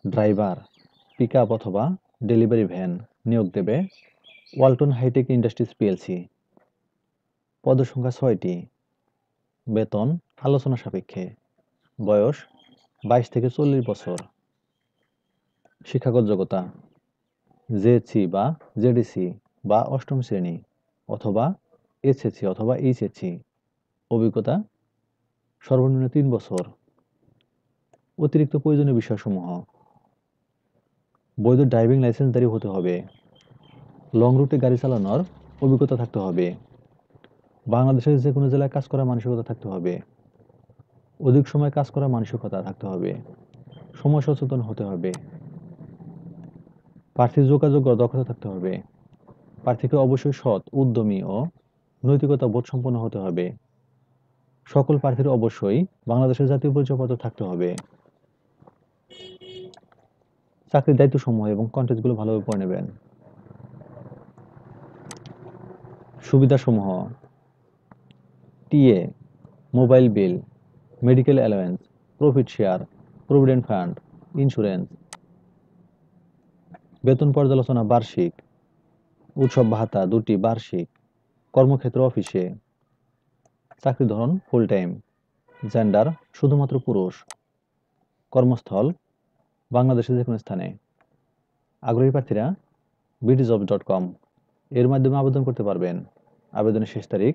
Driver, pickup অথবা delivery van নিয়োগ দেবে ওয়ালটন হাইটেক ইন্ডাস্ট্রিজ পিএলসি। পদসংখ্যা ৬টি। বেতন আলোচনা সাপেক্ষে। বয়স ২২ থেকে ৪০ বছর। শিক্ষাগত যোগ্যতা জেএসসি বা জেডিসি বা অষ্টম শ্রেণী অথবা এসএসসি অথবা এইচএসসি। অভিজ্ঞতা সর্বনিম্ন ৩ বছর। অতিরিক্ত প্রয়োজনীয় বিষয়সমূহ: বৈধ ড্রাইভিং লাইসেন্সধারী হতে হবে, লং রুটে গাড়ি চালানোর অভিজ্ঞতা থাকতে হবে, বাংলাদেশের যে কোনো জেলায় কাজ করার মানসিকতা থাকতে হবে, অধিক সময় কাজ করার মানসিকতা থাকতে হবে, সময় সচেতন হতে হবে, প্রার্থীর যোগাযোগ ও দক্ষতা থাকতে হবে, প্রার্থীকে অবশ্যই সৎ, উদ্যমী ও নৈতিকতা বোধ সম্পন্ন হতে হবে। সকল প্রার্থীর অবশ্যই বাংলাদেশের জাতীয় পরিচয়পত্র থাকতে হবে। চাকরির দায়িত্বসমূহ এবং কন্টেন্টগুলো ভালোভাবে পড়ে নেবেন। সুবিধাসমূহ: TA, mobile bill, medical allowance, profit share, provident fund, insurance. বেতন পর্যালোচনা বার্ষিক। উৎসব ভাতা ২টি বার্ষিক। কর্মক্ষেত্র অফিসে। চাকরি ধরন ফুল টাইম। জেন্ডার শুধুমাত্র পুরুষ। কর্মস্থল বাংলাদেশের যে কোনো স্থানে। আগ্রহী প্রার্থীরা bdjobs.com এর মাধ্যমে আবেদন করতে পারবেন। আবেদনের শেষ তারিখ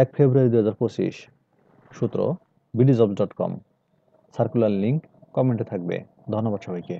১ ফেব্রুয়ারি ২০২৫। সূত্র bdjobs.com। সার্কুলার লিংক কমেন্টে থাকবে। ধন্যবাদ সবাইকে।